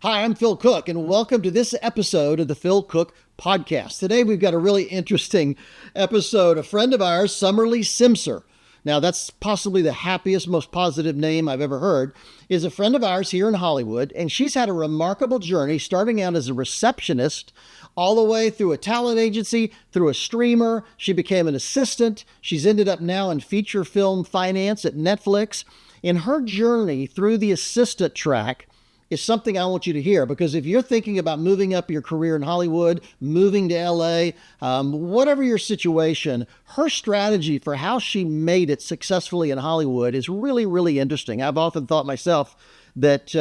Hi, I'm Phil Cooke, and welcome to this episode of the Phil Cooke Podcast. Today, we've got a really interesting episode. A friend of ours, Sommerly Simser. Now, that's possibly the happiest, most positive name I've ever heard, is a friend of ours here in Hollywood, and she's had a remarkable journey starting out as a receptionist all the way through a talent agency, through a streamer. She became an assistant. She's ended up now in feature film finance at Netflix. In her journey through the assistant track, is something I want you to hear, because if you're thinking about moving up your career in Hollywood, moving to LA, whatever your situation, her strategy for how she made it successfully in Hollywood is really, really interesting. I've often thought myself that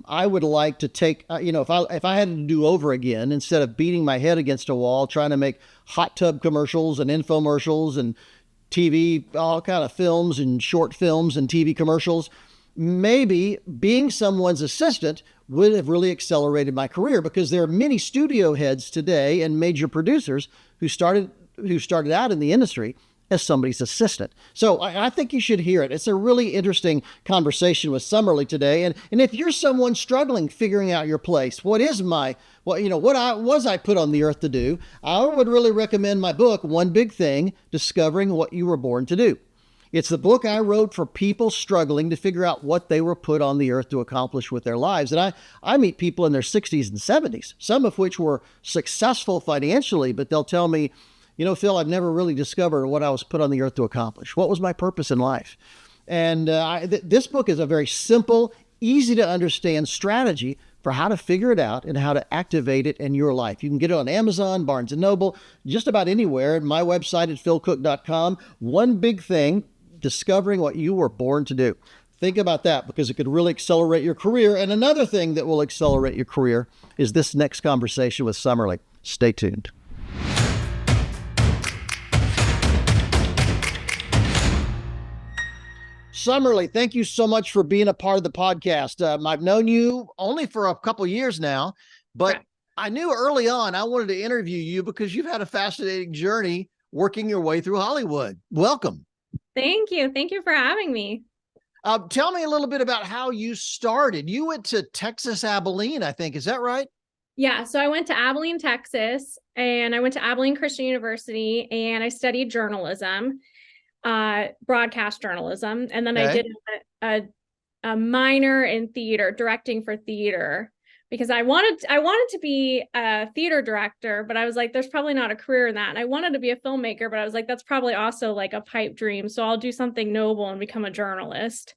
I would like to take, if I had to do over again, instead of beating my head against a wall, trying to make hot tub commercials and infomercials and TV, all kind of films and short films and TV commercials, maybe being someone's assistant would have really accelerated my career, because there are many studio heads today and major producers who started out in the industry as somebody's assistant. So I think you should hear it. It's a really interesting conversation with Sommerly today. And if you're someone struggling figuring out your place, what I put on the earth to do, I would really recommend my book, One Big Thing, Discovering What You Were Born to Do. It's the book I wrote for people struggling to figure out what they were put on the earth to accomplish with their lives. And I meet people in their 60s and 70s, some of which were successful financially, but they'll tell me, Phil, I've never really discovered what I was put on the earth to accomplish. What was my purpose in life? And this book is a very simple, easy to understand strategy for how to figure it out and how to activate it in your life. You can get it on Amazon, Barnes & Noble, just about anywhere. At my website at philcooke.com. One Big Thing, Discovering What You Were Born to Do. Think about that, because it could really accelerate your career. And another thing that will accelerate your career is this next conversation with Sommerly. Stay tuned. Sommerly, thank you so much for being a part of the podcast. I've known you only for a couple of years now, but I knew early on I wanted to interview you because you've had a fascinating journey working your way through Hollywood. Welcome. Thank you. Thank you for having me. Tell me a little bit about how you started. You went to Texas, Abilene, I think. Is that right? Yeah. So I went to Abilene, Texas, and I went to Abilene Christian University, and I studied journalism, broadcast journalism. And then I did a minor in theater, directing for theater, because I wanted to be a theater director, but I was like, there's probably not a career in that. And I wanted to be a filmmaker, but I was like, that's probably also like a pipe dream. So I'll do something noble and become a journalist.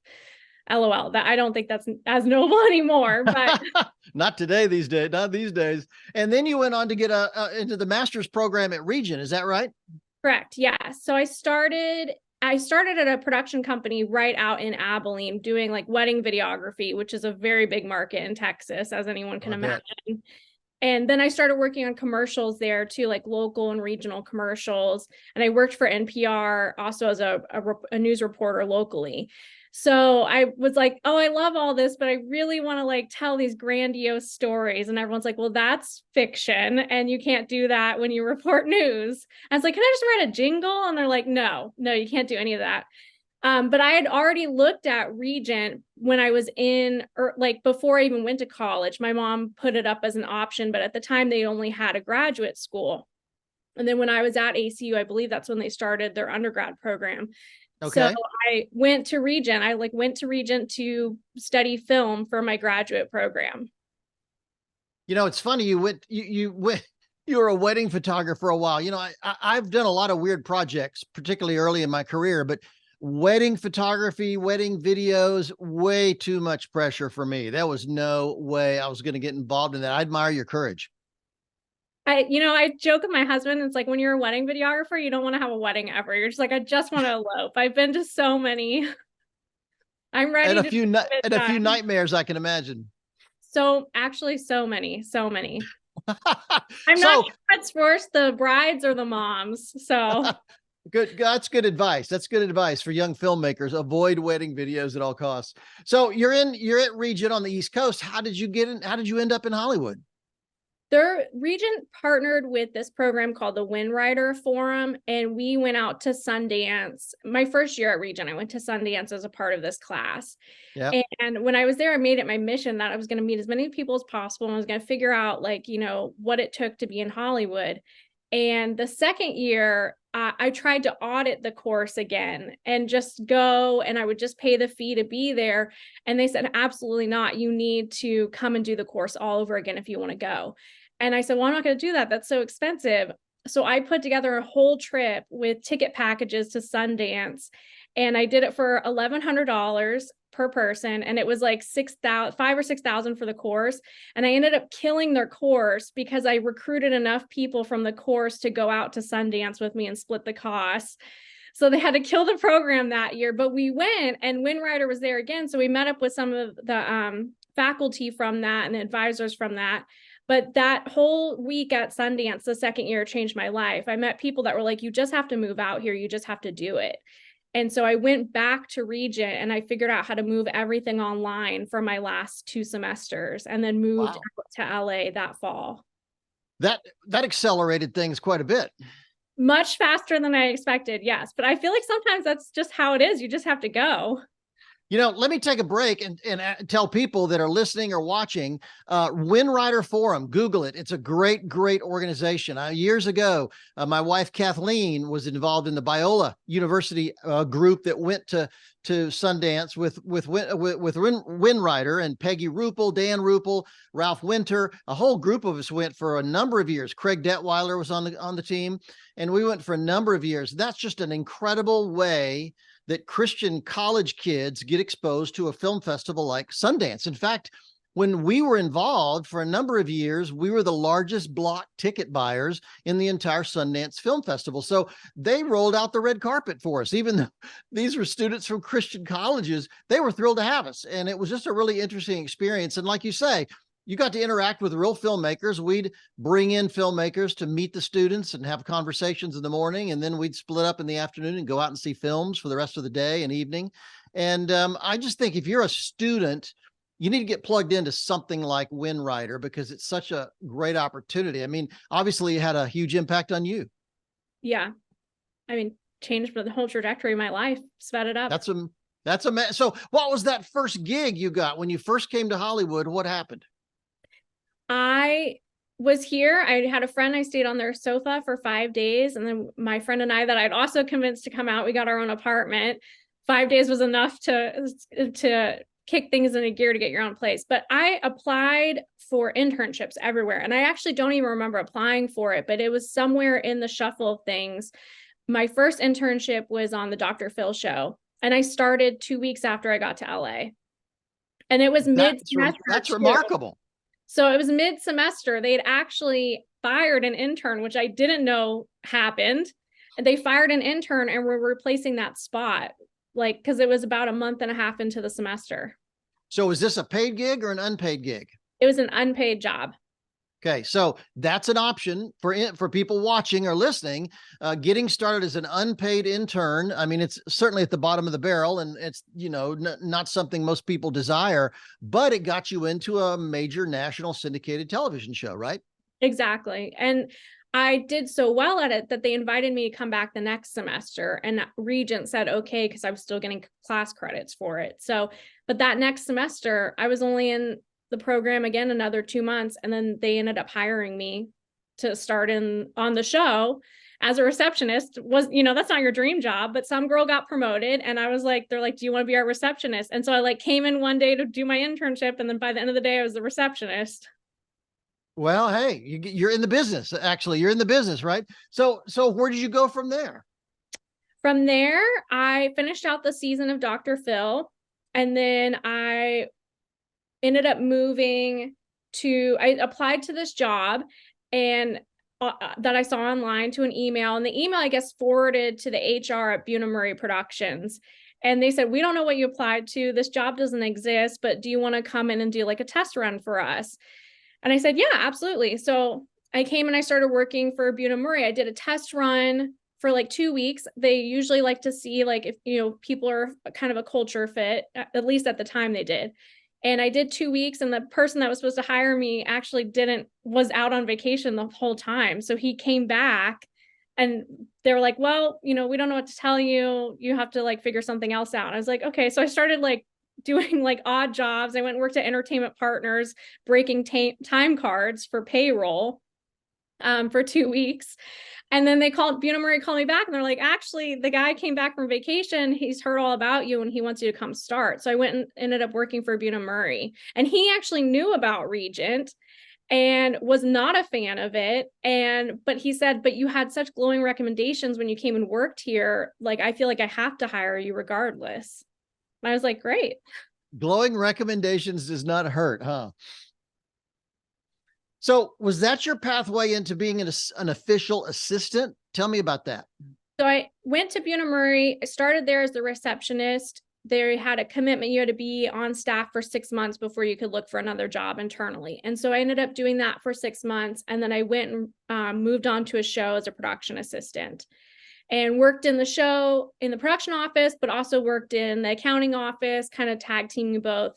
LOL. That I don't think that's as noble anymore, but not these days. And then you went on to get into the master's program at Regent. Is that right? Correct. Yeah. So I started at a production company right out in Abilene doing like wedding videography, which is a very big market in Texas, as anyone can imagine. And then I started working on commercials there too, like local and regional commercials. And I worked for NPR also as a news reporter locally. So I was like, oh, I love all this, but I really want to like tell these grandiose stories. And everyone's like, well, that's fiction, and you can't do that when you report news. I was like, can I just write a jingle? And they're like, no, you can't do any of that. But I had already looked at Regent when I was before I even went to college. My mom put it up as an option, but at the time they only had a graduate school. And then when I was at ACU, I believe that's when they started their undergrad program. Okay. So I went to Regent. I went to Regent to study film for my graduate program. It's funny. You were a wedding photographer for a while. I've done a lot of weird projects, particularly early in my career, but wedding photography, wedding videos, way too much pressure for me. There was no way I was going to get involved in that. I admire your courage. I joke with my husband. It's like, when you're a wedding videographer, you don't want to have a wedding ever. You're just like, I just want to elope. I've been to so many. I'm ready. And a few nightmares, I can imagine. So actually, so many. I'm not sure what's worse, the brides or the moms. So good. That's good advice. That's good advice for young filmmakers. Avoid wedding videos at all costs. So you're at Regent on the East Coast. How did you get in? How did you end up in Hollywood? Their Regent partnered with this program called the Windwriter Forum, and we went out to Sundance. My first year at Regent, I went to Sundance as a part of this class. Yeah. And when I was there, I made it my mission that I was going to meet as many people as possible, and I was going to figure out, like, what it took to be in Hollywood. And the second year, I tried to audit the course again and just go, and I would just pay the fee to be there. And they said, absolutely not. You need to come and do the course all over again if you want to go. And I said, well, I'm not going to do that. That's so expensive. So I put together a whole trip with ticket packages to Sundance, and I did it for $1,100 per person. And it was like 5,000 or 6,000 for the course. And I ended up killing their course because I recruited enough people from the course to go out to Sundance with me and split the costs. So they had to kill the program that year, but we went, and Windwriter was there again. So we met up with some of the faculty from that and the advisors from that. But that whole week at Sundance, the second year, changed my life. I met people that were like, you just have to move out here. You just have to do it. And so I went back to Regent and I figured out how to move everything online for my last 2 semesters, and then moved out to LA that fall. That accelerated things quite a bit. Much faster than I expected, yes. But I feel like sometimes that's just how it is. You just have to go. Let me take a break and tell people that are listening or watching, Windwriter Forum, Google it. It's a great, great organization. Years ago, my wife, Kathleen, was involved in the Biola University group that went to Sundance with Windwriter, and Peggy Ruppel, Dan Ruppel, Ralph Winter. A whole group of us went for a number of years. Craig Detweiler was on the team, and we went for a number of years. That's just an incredible way that Christian college kids get exposed to a film festival like Sundance. In fact, when we were involved for a number of years, we were the largest block ticket buyers in the entire Sundance Film Festival. So they rolled out the red carpet for us. Even though these were students from Christian colleges, they were thrilled to have us. And it was just a really interesting experience. And like you say, you got to interact with real filmmakers. We'd bring in filmmakers to meet the students and have conversations in the morning, and then we'd split up in the afternoon and go out and see films for the rest of the day and evening. And I just think if you're a student, you need to get plugged into something like Windwriter because it's such a great opportunity. I mean, obviously, it had a huge impact on you. Yeah. I mean, changed the whole trajectory of my life, sped it up. So what was that first gig you got when you first came to Hollywood? What happened? I was here. I had a friend. I stayed on their sofa for 5 days. And then my friend and I that I'd also convinced to come out, we got our own apartment. 5 days was enough to kick things into gear to get your own place. But I applied for internships everywhere. And I actually don't even remember applying for it, but it was somewhere in the shuffle of things. My first internship was on the Dr. Phil show. And I started 2 weeks after I got to LA. And it was mid-semester. That's remarkable. So it was mid-semester. They had actually fired an intern, which I didn't know happened. And they fired an intern and were replacing that spot, because it was about a month and a half into the semester. So is this a paid gig or an unpaid gig? It was an unpaid job. Okay, so that's an option for people watching or listening. Getting started as an unpaid intern. I mean, it's certainly at the bottom of the barrel, and it's not something most people desire. But it got you into a major national syndicated television show, right? Exactly, and I did so well at it that they invited me to come back the next semester. And Regent said okay because I was still getting class credits for it. So, but that next semester, I was only in the program again another 2 months, and then they ended up hiring me to start on the show as a receptionist. That's not your dream job, but some girl got promoted, and I was like, they're like, do you want to be our receptionist? And so I came in one day to do my internship, and then by the end of the day I was the receptionist. Well, hey, you're in the business. Actually, you're in the business, right? So where did you go from there? From there, I finished out the season of Dr. Phil, and then I ended up I applied to this job and that I saw online to an email, and the email, I guess, forwarded to the HR at Bunim Productions. And they said, we don't know what you applied to. This job doesn't exist, but do you want to come in and do a test run for us? And I said, yeah, absolutely. So I came and I started working for Bunim. I did a test run for 2 weeks. They usually like to see if, people are kind of a culture fit, at least at the time they did. And I did 2 weeks, and the person that was supposed to hire me actually was out on vacation the whole time. So he came back and they were like, well, we don't know what to tell you. You have to like figure something else out. And I was like, okay. So I started like doing like odd jobs. I went and worked at Entertainment Partners, breaking time cards for payroll for 2 weeks. And then Buena Murray called me back and they're like, actually, the guy came back from vacation. He's heard all about you and he wants you to come start. So I went and ended up working for Buena Murray. And he actually knew about Regent and was not a fan of it. But he said, but you had such glowing recommendations when you came and worked here. Like, I feel like I have to hire you regardless. And I was like, great. Glowing recommendations does not hurt, huh? So was that your pathway into being an official assistant? Tell me about that. So I went to Buena Murray. I started there as the receptionist. They had a commitment. You had to be on staff for 6 months before you could look for another job internally. And so I ended up doing that for 6 months. And then I went and moved on to a show as a production assistant and worked in the show in the production office, but also worked in the accounting office, kind of tag teaming both.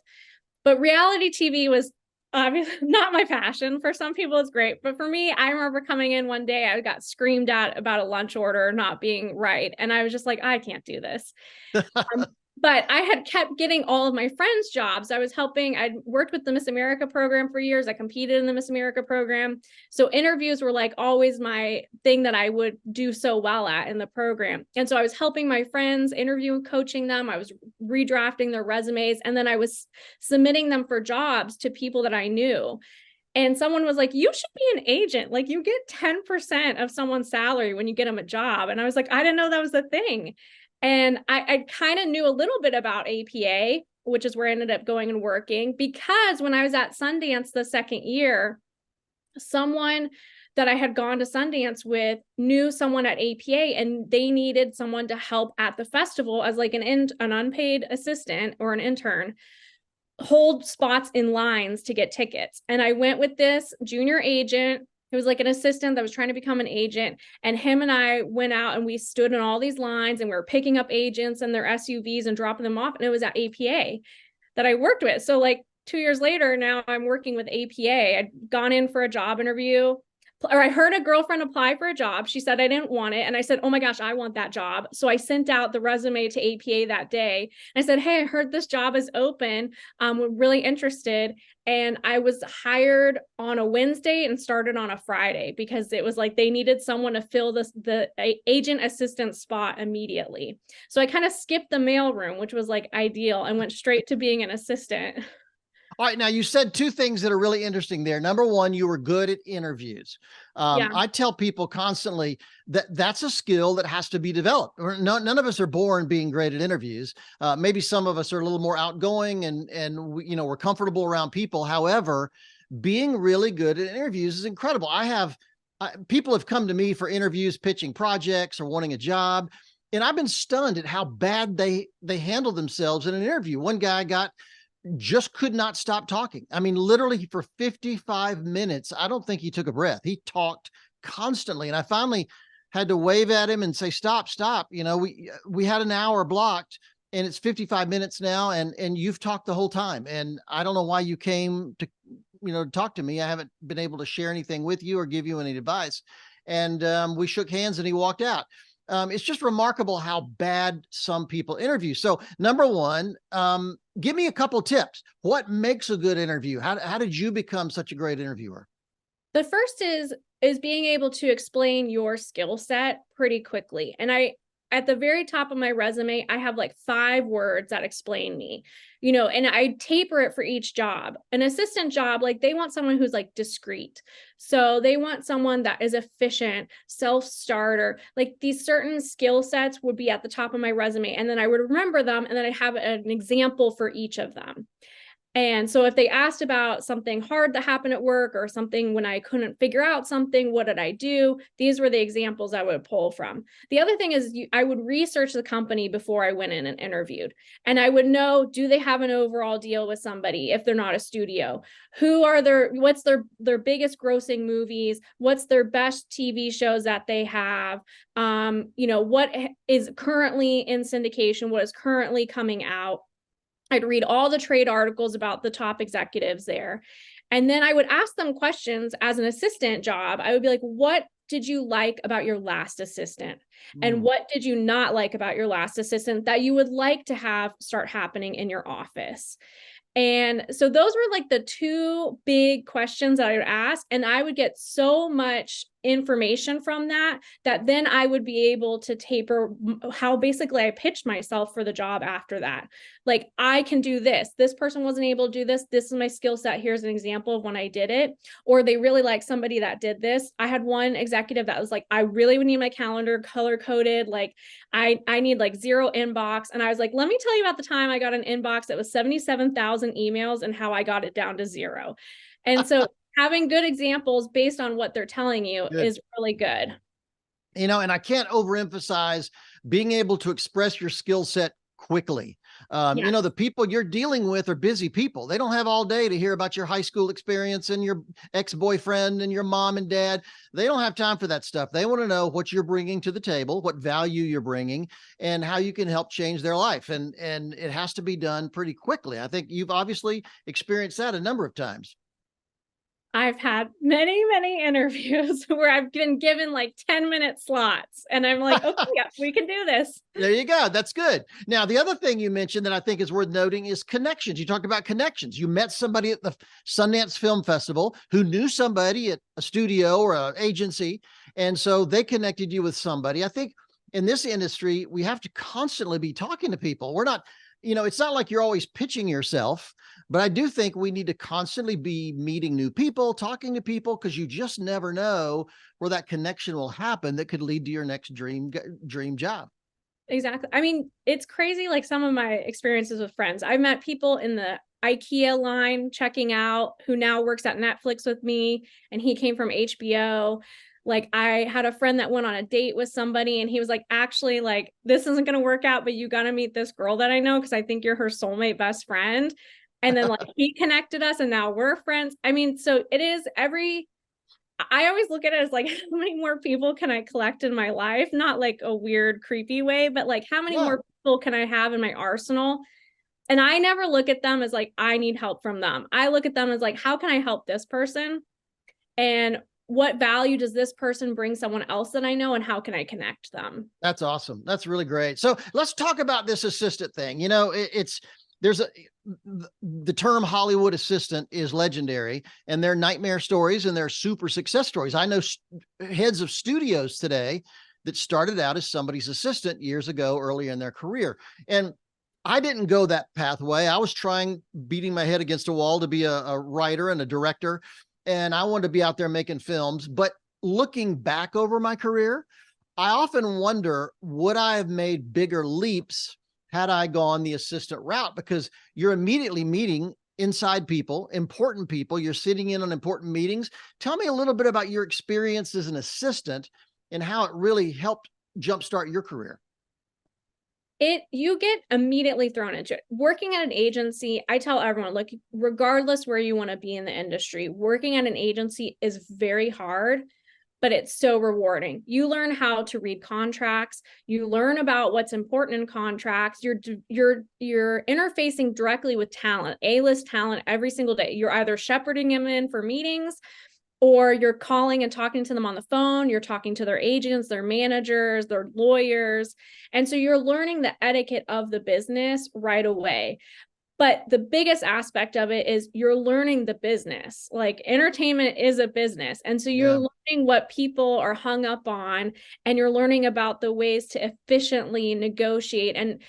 But reality TV was obviously not my passion. For some people, it's great. But for me, I remember coming in one day, I got screamed at about a lunch order not being right. And I was just like, I can't do this. But I had kept getting all of my friends' jobs. I'd worked with the Miss America program for years. I competed in the Miss America program. So interviews were like always my thing that I would do so well at in the program. And so I was helping my friends, interviewing, coaching them. I was redrafting their resumes. And then I was submitting them for jobs to people that I knew. And someone was like, you should be an agent. Like, you get 10% of someone's salary when you get them a job. And I was like, I didn't know that was the thing. And I kind of knew a little bit about APA, which is where I ended up going and working, because when I was at Sundance the second year, someone that I had gone to Sundance with knew someone at APA, and they needed someone to help at the festival as like an unpaid assistant or an intern, hold spots in lines to get tickets. And I went with this junior agent. It was like an assistant that was trying to become an agent. And him and I went out and we stood in all these lines and we were picking up agents and their SUVs and dropping them off. And it was at APA that I worked with. So like 2 years later, now I'm working with APA. I'd gone in for a job interview, or I heard a girlfriend apply for a job. She said I didn't want it. And I said, oh my gosh, I want that job. So I sent out the resume to APA that day. I said, hey, I heard this job is open. We're really interested. And I was hired on a Wednesday and started on a Friday because it was like they needed someone to fill the agent assistant spot immediately. So I kind of skipped the mailroom, which was like ideal, and went straight to being an assistant. All right. Now, you said two things that are really interesting there. Number one, you were good at interviews. Yeah. I tell people constantly that that's a skill that has to be developed. None of us are born being great at interviews. Maybe some of us are a little more outgoing and we're comfortable around people. However, being really good at interviews is incredible. People have come to me for interviews, pitching projects or wanting a job. And I've been stunned at how bad they handle themselves in an interview. One guy just could not stop talking. I mean, literally for 55 minutes, I don't think he took a breath. He talked constantly. And I finally had to wave at him and say, stop. We had an hour blocked and it's 55 minutes now. And you've talked the whole time. And I don't know why you came to, talk to me. I haven't been able to share anything with you or give you any advice. And we shook hands and he walked out. It's just remarkable how bad some people interview. So number one, give me a couple tips. What makes a good interview? How did you become such a great interviewer? The first is being able to explain your skill set pretty quickly. And at the very top of my resume, I have like 5 words that explain me, and I taper it for each job. An assistant job, like they want someone who's like discreet. So they want someone that is efficient, self-starter, like these certain skill sets would be at the top of my resume. And then I would remember them. And then I'd have an example for each of them. And so if they asked about something hard that happened at work or something when I couldn't figure out something, what did I do? These were the examples I would pull from. The other thing is I would research the company before I went in and interviewed. And I would know, do they have an overall deal with somebody if they're not a studio? What's their biggest grossing movies? What's their best TV shows that they have? What is currently in syndication? What is currently coming out? I'd read all the trade articles about the top executives there. And then I would ask them questions as an assistant job. I would be like, what did you like about your last assistant? And what did you not like about your last assistant that you would like to have start happening in your office? And so those were like the two big questions that I would ask. And I would get so much information from that, that then I would be able to taper how basically I pitched myself for the job after that. Like, I can do this. This person wasn't able to do this. This is my skill set. Here's an example of when I did it. Or they really like somebody that did this. I had one executive that was like, I really would need my calendar color coded. Like, I need like zero inbox. And I was like, let me tell you about the time I got an inbox that was 77,000 emails and how I got it down to zero. And so having good examples based on what they're telling you is really good. You know, and I can't overemphasize being able to express your skill set quickly. You know, the people you're dealing with are busy people. They don't have all day to hear about your high school experience and your ex-boyfriend and your mom and dad. They don't have time for that stuff. They want to know what you're bringing to the table, what value you're bringing, and how you can help change their life. And it has to be done pretty quickly. I think you've obviously experienced that a number of times. I've had many, many interviews where I've been given like 10-minute slots and I'm like, okay, yeah, we can do this. There you go. That's good. Now, the other thing you mentioned that I think is worth noting is connections. You talked about connections. You met somebody at the Sundance Film Festival who knew somebody at a studio or an agency. And so they connected you with somebody. I think in this industry, we have to constantly be talking to people. We're not, you know, it's not like you're always pitching yourself, but I do think we need to constantly be meeting new people, talking to people, because you just never know where that connection will happen that could lead to your next dream job. Exactly. I mean, it's crazy. Like some of my experiences with friends, I've met people in the IKEA line checking out who now works at Netflix with me, and he came from HBO. Like, I had a friend that went on a date with somebody and he was like, actually, like, this isn't going to work out, but you got to meet this girl that I know because I think you're her soulmate best friend. And then like he connected us and now we're friends. I mean, so it is I always look at it as like, how many more people can I collect in my life? Not like a weird, creepy way, but like, how many more people can I have in my arsenal? And I never look at them as like, I need help from them. I look at them as like, how can I help this person? And what value does this person bring someone else that I know? And how can I connect them? That's awesome. That's really great. So let's talk about this assistant thing. You know, there's the term Hollywood assistant is legendary, and they're nightmare stories and they're super success stories. I know heads of studios today that started out as somebody's assistant years ago, earlier in their career. And I didn't go that pathway. I was beating my head against a wall to be a writer and a director. And I wanted to be out there making films. But looking back over my career, I often wonder, would I have made bigger leaps had I gone the assistant route? Because you're immediately meeting inside people, important people. You're sitting in on important meetings. Tell me a little bit about your experience as an assistant and how it really helped jumpstart your career. You get immediately thrown into it. Working at an agency, I tell everyone, like, regardless where you want to be in the industry, working at an agency is very hard, but it's so rewarding. You learn how to read contracts. You learn about what's important in contracts. You're interfacing directly with talent, A-list talent every single day. You're either shepherding them in for meetings, or you're calling and talking to them on the phone. You're talking to their agents, their managers, their lawyers. And so you're learning the etiquette of the business right away. But the biggest aspect of it is you're learning the business. Like, entertainment is a business. And so you're learning what people are hung up on, and you're learning about the ways to efficiently negotiate. And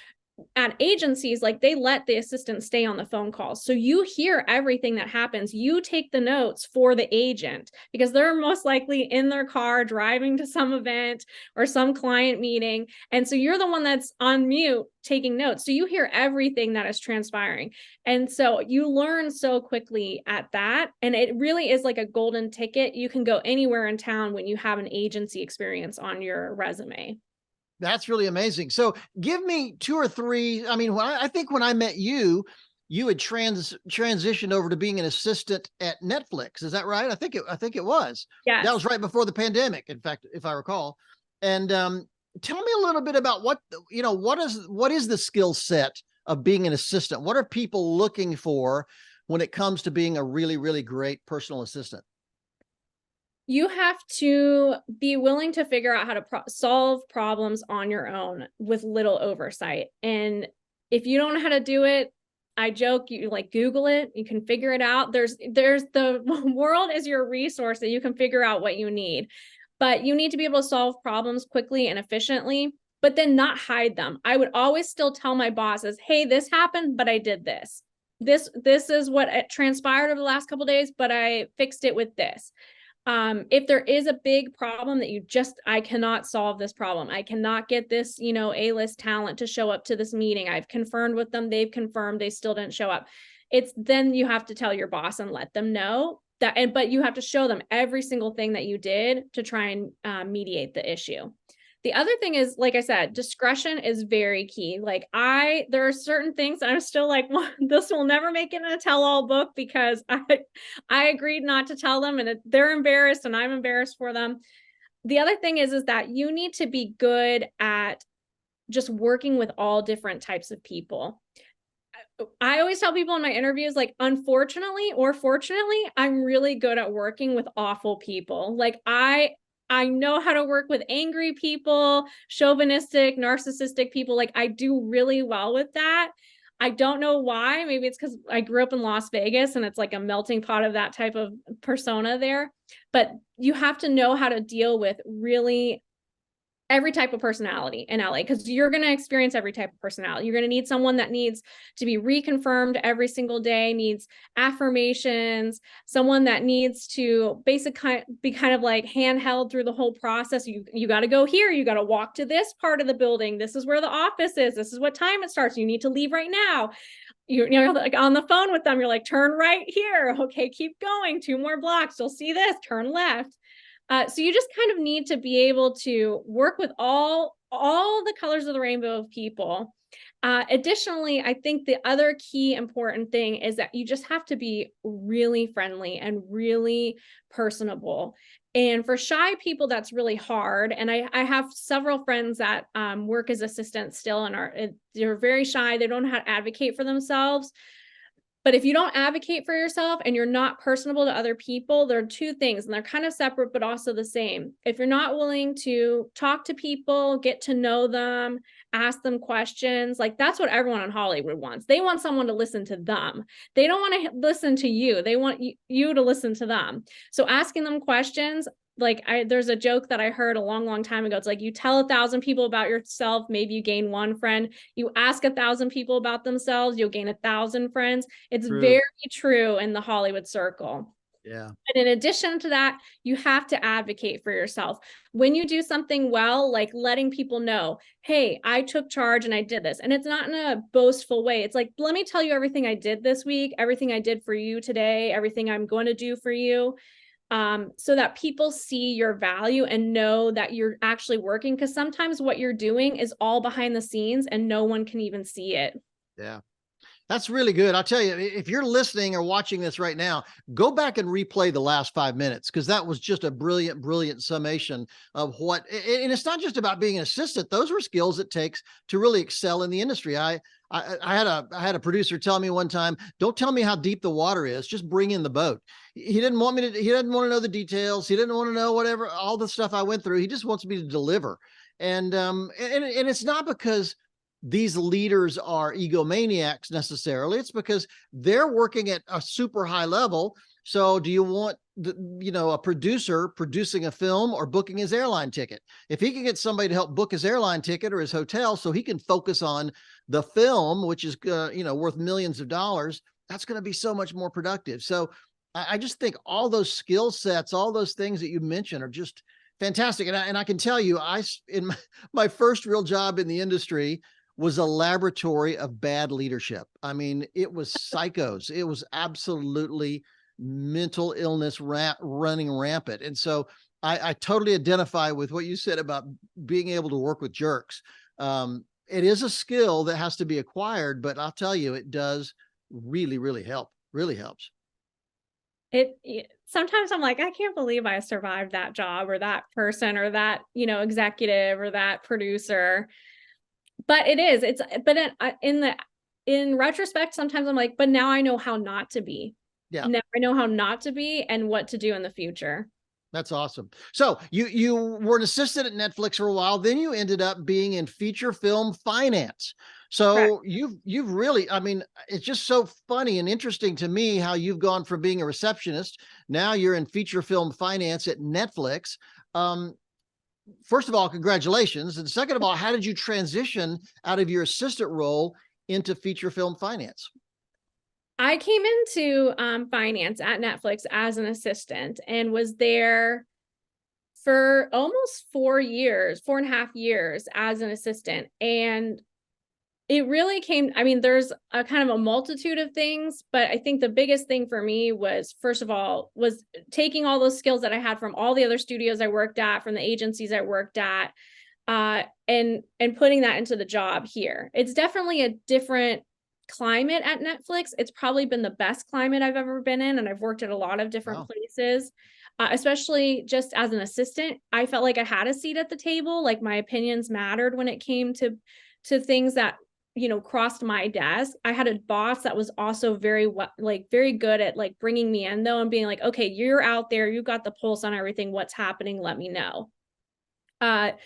at agencies, like, they let the assistant stay on the phone calls. So you hear everything that happens. You take the notes for the agent because they're most likely in their car driving to some event or some client meeting. And so you're the one that's on mute taking notes. So you hear everything that is transpiring. And so you learn so quickly at that. And it really is like a golden ticket. You can go anywhere in town when you have an agency experience on your resume. That's really amazing. So give me two or three. I mean, I think when I met you, you had transitioned over to being an assistant at Netflix. Is that right? I think it was. Yes. That was right before the pandemic, in fact, if I recall. And tell me a little bit about what is the skill set of being an assistant? What are people looking for when it comes to being a really, really great personal assistant? You have to be willing to figure out how to solve problems on your own with little oversight. And if you don't know how to do it, I joke, you like Google it, you can figure it out. There's the world is your resource that you can figure out what you need. But you need to be able to solve problems quickly and efficiently, but then not hide them. I would always still tell my bosses, hey, this happened, but I did this. This is what transpired over the last couple of days, but I fixed it with this. If there is a big problem that I cannot solve this problem. I cannot get this, A-list talent to show up to this meeting. I've confirmed with them. They've confirmed they still didn't show up. Then you have to tell your boss and let them know that, but you have to show them every single thing that you did to try and mediate the issue. The other thing is, like I said, discretion is very key. Like there are certain things I'm still like, well, this will never make it in a tell-all book because I agreed not to tell them, and they're embarrassed and I'm embarrassed for them. The other thing is that you need to be good at just working with all different types of people. I always tell people in my interviews, like, unfortunately or fortunately, I'm really good at working with awful people. Like I know how to work with angry people, chauvinistic, narcissistic people. Like I do really well with that. I don't know why. Maybe it's because I grew up in Las Vegas and it's like a melting pot of that type of persona there. But you have to know how to deal with really every type of personality in LA, because you're going to experience every type of personality. You're going to need someone that needs to be reconfirmed every single day, needs affirmations, someone that needs to be kind of like handheld through the whole process. You got to go here. You got to walk to this part of the building. This is where the office is. This is what time it starts. You need to leave right now. You're like on the phone with them. You're like, turn right here. Okay, keep going. 2 more blocks. You'll see this. Turn left. So you just kind of need to be able to work with all the colors of the rainbow of people. Additionally, I think the other key important thing is that you just have to be really friendly and really personable. And for shy people, that's really hard. And I have several friends that work as assistants still and they're very shy. They don't know how to advocate for themselves. But if you don't advocate for yourself and you're not personable to other people, there are 2 things, and they're kind of separate, but also the same. If you're not willing to talk to people, get to know them, ask them questions, like that's what everyone in Hollywood wants. They want someone to listen to them. They don't want to listen to you. They want you to listen to them. So asking them questions, like there's a joke that I heard a long time ago. It's like, you tell 1,000 people about yourself, maybe you gain 1 friend. You ask 1,000 people about themselves, you'll gain 1,000 friends. It's True. very true in the Hollywood circle. Yeah. And in addition to that, you have to advocate for yourself. When you do something well, like letting people know, hey, I took charge and I did this. And it's not in a boastful way. It's like, let me tell you everything I did this week, everything I did for you today, everything I'm going to do for you. So that people see your value and know that you're actually working, because sometimes what you're doing is all behind the scenes and no one can even see it. Yeah. That's really good. I'll tell you, if you're listening or watching this right now, go back and replay the last 5 minutes, because that was just a brilliant, brilliant summation of what, and it's not just about being an assistant. Those were skills it takes to really excel in the industry. I had a producer tell me one time, don't tell me how deep the water is, just bring in the boat. He didn't want to know the details. He didn't want to know whatever, all the stuff I went through. He just wants me to deliver. And it's not because these leaders are egomaniacs necessarily. It's because they're working at a super high level. So do you want a producer producing a film or booking his airline ticket? If he can get somebody to help book his airline ticket or his hotel so he can focus on the film, which is worth millions of dollars, that's going to be so much more productive. So I just think all those skill sets, all those things that you mentioned are just fantastic. And I can tell you, in my first real job in the industry was a laboratory of bad leadership. I mean, it was psychos. It was absolutely mental illness running rampant. And so I totally identify with what you said about being able to work with jerks. It is a skill that has to be acquired, but I'll tell you, it does really, really help. Really helps. Sometimes I'm like, I can't believe I survived that job or that person or that, executive or that producer. But in the in retrospect, sometimes I'm like, but now I know how not to be. Yeah. Now I know how not to be and what to do in the future. That's awesome. So you were an assistant at Netflix for a while, then you ended up being in feature film finance. Correct. So you've really, I mean, it's just so funny and interesting to me how you've gone from being a receptionist, now you're in feature film finance at Netflix. Um, First of all, congratulations. And second of all, how did you transition out of your assistant role into feature film finance? I came into finance at Netflix as an assistant and was there for almost 4 years, 4.5 years as an assistant. And it really came, I mean, there's a kind of a multitude of things, but I think the biggest thing for me was, first of all, was taking all those skills that I had from all the other studios I worked at, from the agencies I worked at, and putting that into the job here. It's definitely a different climate at Netflix. It's probably been the best climate I've ever been in, and I've worked at a lot of different Wow. places. Especially just as an assistant, I felt like I had a seat at the table. Like my opinions mattered when it came to things that crossed my desk. I had a boss that was also very good at like bringing me in though and being like, okay, you're out there, you got the pulse on everything, what's happening, let me know. But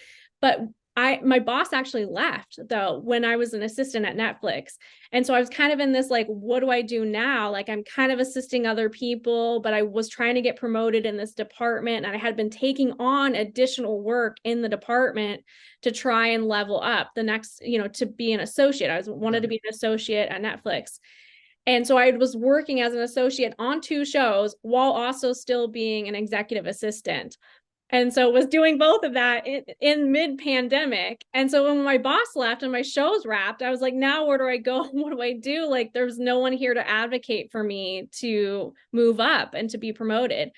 my boss actually left though when I was an assistant at Netflix. And so I was kind of in this like, what do I do now? Like I'm kind of assisting other people, but I was trying to get promoted in this department and I had been taking on additional work in the department to try and level up the next, to be an associate. Wanted to be an associate at Netflix. And so I was working as an associate on 2 shows while also still being an executive assistant. And so was doing both of that in mid-pandemic. And so when my boss left and my shows wrapped, I was like, now where do I go? What do I do? Like, there's no one here to advocate for me to move up and to be promoted.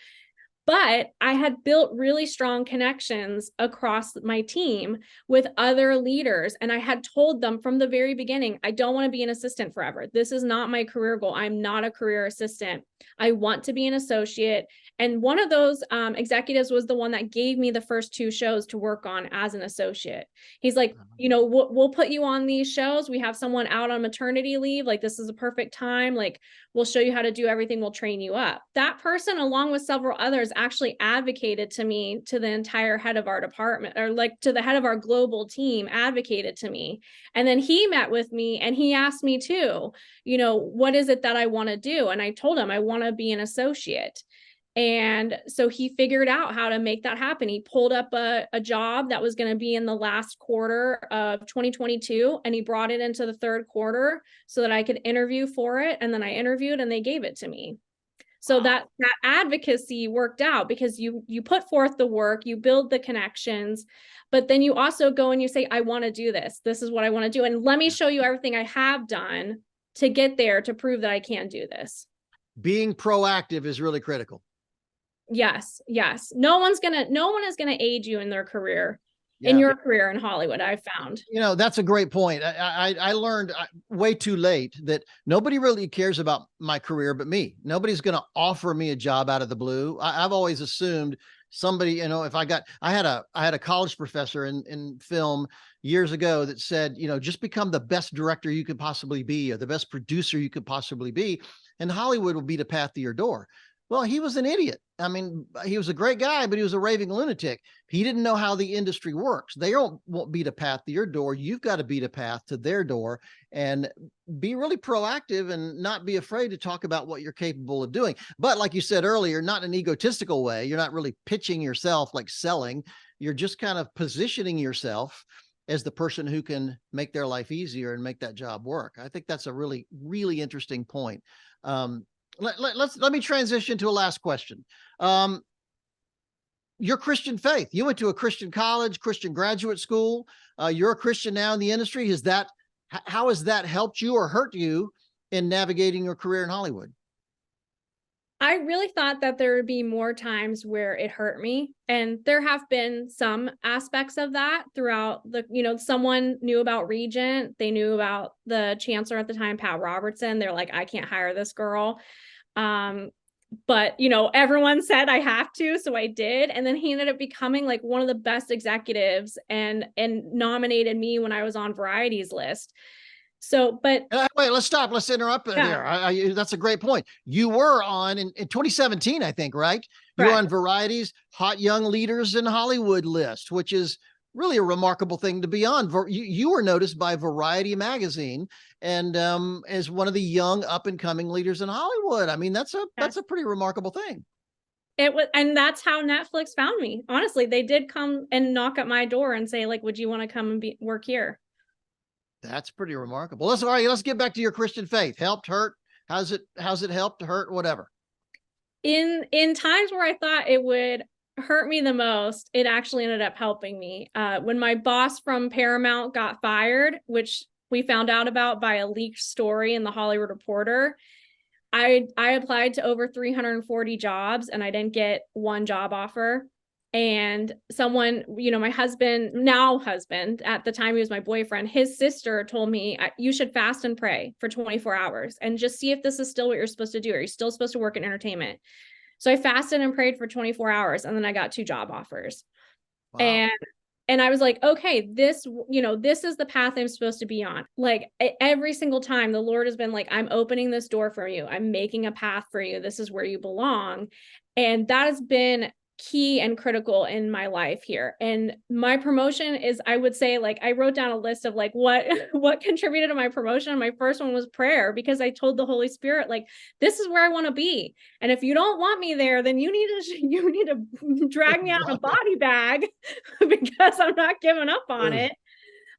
But I had built really strong connections across my team with other leaders. And I had told them from the very beginning, I don't want to be an assistant forever. This is not my career goal. I'm not a career assistant. I want to be an associate. And one of those executives was the one that gave me the first 2 shows to work on as an associate. He's like, we'll put you on these shows. We have someone out on maternity leave. Like, this is a perfect time. Like, we'll show you how to do everything. We'll train you up. That person, along with several others, actually advocated to me, to the entire head of our department, or like to the head of our global team, advocated to me. And then he met with me and he asked me too, what is it that I want to do? And I told him I want to be an associate. And so he figured out how to make that happen. He pulled up a job that was going to be in the last quarter of 2022, and he brought it into the third quarter so that I could interview for it. And then I interviewed and they gave it to me. So that advocacy worked out because you put forth the work, you build the connections, but then you also go and you say, I want to do this. This is what I want to do. And let me show you everything I have done to get there to prove that I can do this. Being proactive is really critical. Yes. No one is gonna aid you in their career, in your career in Hollywood, I've found. That's a great point. I learned way too late that nobody really cares about my career but me. Nobody's going to offer me a job out of the blue. I've always assumed somebody, if I had a college professor in film years ago that said, just become the best director you could possibly be, or the best producer you could possibly be, and Hollywood will be the path to your door. Well, he was an idiot. I mean, he was a great guy, but he was a raving lunatic. He didn't know how the industry works. They won't beat a path to your door. You've got to beat a path to their door, and be really proactive and not be afraid to talk about what you're capable of doing. But like you said earlier, not in an egotistical way. You're not really pitching yourself like selling. You're just kind of positioning yourself as the person who can make their life easier and make that job work. I think that's a really, really interesting point. Let me transition to a last question. Your Christian faith, you went to a Christian college, Christian graduate school. You're a Christian now in the industry. How has that helped you or hurt you in navigating your career in Hollywood? I really thought that there would be more times where it hurt me. And there have been some aspects of that throughout someone knew about Regent. They knew about the chancellor at the time, Pat Robertson. They're like, I can't hire this girl. But everyone said I have to, so I did. And then he ended up becoming like one of the best executives and nominated me when I was on Variety's list. So, but Wait, let's stop. Let's interrupt there. That's a great point. You were on in 2017, I think, right? You were correct. on Variety's Hot Young Leaders in Hollywood list, which is really a remarkable thing to be on. You were noticed by Variety magazine and as one of the young up and coming leaders in Hollywood. I mean, that's a pretty remarkable thing. It was, and that's how Netflix found me. Honestly, they did come and knock at my door and say, like, would you want to come and work here? That's pretty remarkable. All right. Let's get back to your Christian faith. Helped, hurt? How's it helped, hurt, whatever? In times where I thought it would hurt me the most, it actually ended up helping me. When my boss from Paramount got fired, which we found out about by a leaked story in the Hollywood Reporter, I applied to over 340 jobs and I didn't get one job offer. And someone, my now husband, at the time he was my boyfriend, his sister told me, you should fast and pray for 24 hours and just see if this is still what you're supposed to do. Are you still supposed to work in entertainment? So I fasted and prayed for 24 hours and then I got 2 job offers. Wow. And I was like, okay, this is the path I'm supposed to be on. Like every single time the Lord has been like, I'm opening this door for you. I'm making a path for you. This is where you belong. And that has been key and critical in my life here. And my promotion is, I would say, like, I wrote down a list of like what contributed to my promotion. My first one was prayer, because I told the Holy Spirit, like, this is where I want to be. And if you don't want me there, then you need to drag me out of a body bag because I'm not giving up on it.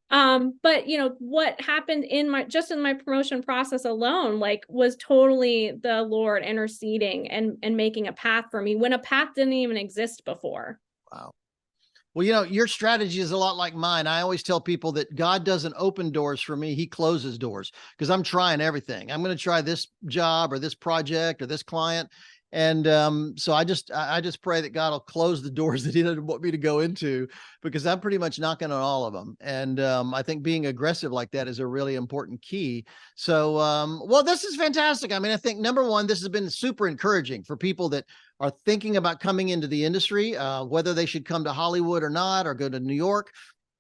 But what happened in my promotion process alone, like, was totally the Lord interceding and making a path for me when a path didn't even exist before. Wow. Well, your strategy is a lot like mine. I always tell people that God doesn't open doors for me. He closes doors, because I'm trying everything. I'm going to try this job or this project or this client. And so I just pray that God will close the doors that he doesn't want me to go into, because I'm pretty much knocking on all of them. And I think being aggressive like that is a really important key. So, well, this is fantastic. I mean, I think number one, this has been super encouraging for people that are thinking about coming into the industry, whether they should come to Hollywood or not, or go to New York,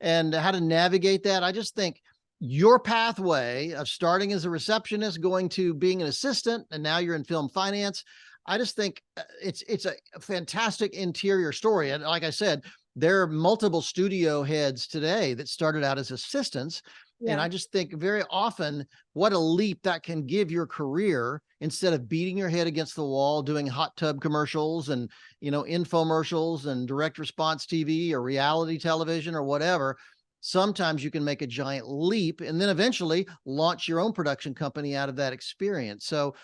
and how to navigate that. I just think your pathway of starting as a receptionist, going to being an assistant, and now you're in film finance. I just think it's a fantastic interior story. And like I said, there are multiple studio heads today that started out as assistants. Yeah. And I just think very often what a leap that can give your career, instead of beating your head against the wall, doing hot tub commercials and, infomercials and direct response TV or reality television or whatever. Sometimes you can make a giant leap and then eventually launch your own production company out of that experience. So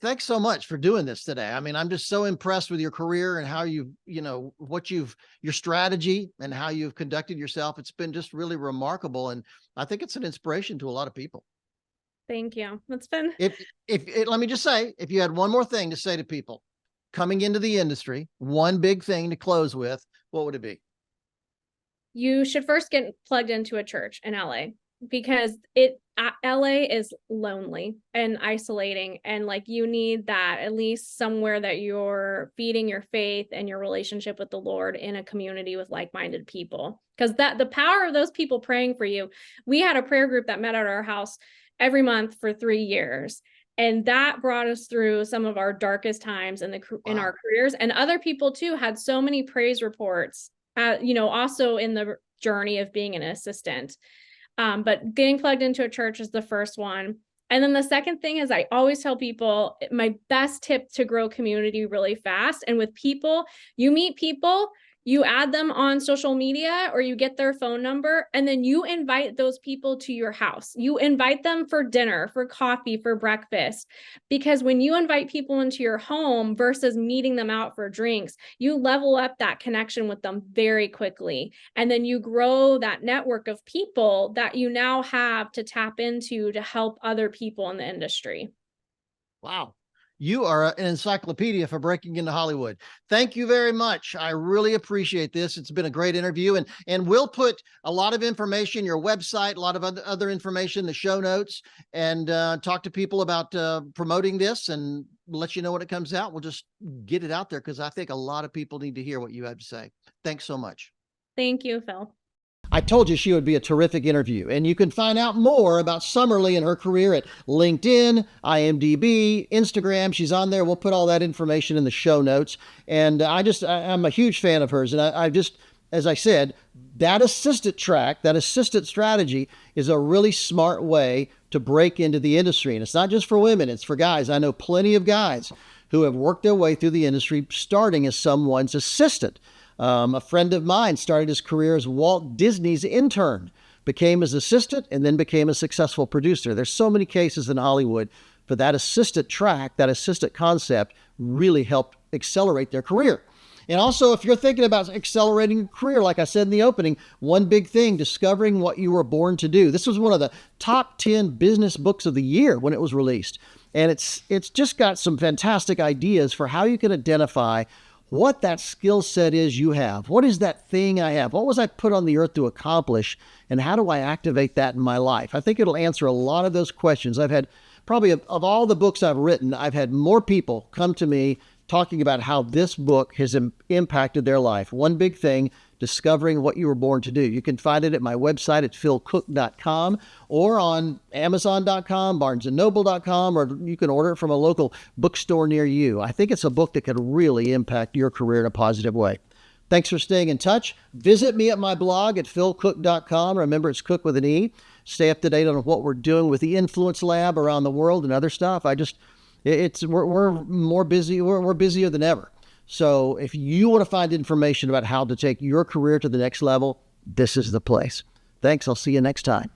thanks so much for doing this today. I mean, I'm just so impressed with your career and how your strategy and how you've conducted yourself. It's been just really remarkable. And I think it's an inspiration to a lot of people. Thank you. It's been, let me just say, if you had one more thing to say to people coming into the industry, one big thing to close with, what would it be? You should first get plugged into a church in LA, because LA is lonely and isolating, and like, you need that at least somewhere that you're feeding your faith and your relationship with the Lord in a community with like-minded people, because the power of those people praying for you. We had a prayer group that met at our house every month for 3 years, and that brought us through some of our darkest times in our careers. And other people too had so many praise reports, also in the journey of being an assistant. But getting plugged into a church is the first one. And then the second thing is, I always tell people, my best tip to grow community really fast. And with people, you meet people, you add them on social media or you get their phone number, and then you invite those people to your house. You invite them for dinner, for coffee, for breakfast. Because when you invite people into your home versus meeting them out for drinks, you level up that connection with them very quickly. And then you grow that network of people that you now have to tap into to help other people in the industry. Wow. You are an encyclopedia for breaking into Hollywood. Thank you very much. I really appreciate this. It's been a great interview, and we'll put a lot of information, your website, a lot of other information, the show notes, and talk to people about promoting this and let you know when it comes out. We'll just get it out there, because I think a lot of people need to hear what you have to say. Thanks so much. Thank you, Phil. I told you she would be a terrific interview. And you can find out more about Sommerly and her career at LinkedIn, IMDb, Instagram. She's on there. We'll put all that information in the show notes. And I'm a huge fan of hers. And I just, as I said, that assistant track, that assistant strategy is a really smart way to break into the industry. And it's not just for women, it's for guys. I know plenty of guys who have worked their way through the industry starting as someone's assistant. A friend of mine started his career as Walt Disney's intern, became his assistant, and then became a successful producer. There's so many cases in Hollywood for that assistant track, that assistant concept really helped accelerate their career. And also, if you're thinking about accelerating your career, like I said in the opening, one big thing, discovering what you were born to do. This was one of the top 10 business books of the year when it was released. And it's just got some fantastic ideas for how you can identify what that skill set is you have. What is that thing I have? What was I put on the earth to accomplish? And how do I activate that in my life? I think it'll answer a lot of those questions. I've had probably of all the books I've written, I've had more people come to me talking about how this book has impacted their life. One big thing, discovering what you were born to do. You can find it at my website at philcooke.com or on amazon.com, barnesandnoble.com, or you can order it from a local bookstore near you. I think it's a book that could really impact your career in a positive way. Thanks for staying in touch. Visit me at my blog at philcooke.com. Remember, it's Cooke with an E. Stay up to date on what we're doing with the Influence Lab around the world and other stuff. We're more busy. We're busier than ever. So if you want to find information about how to take your career to the next level, this is the place. Thanks. I'll see you next time.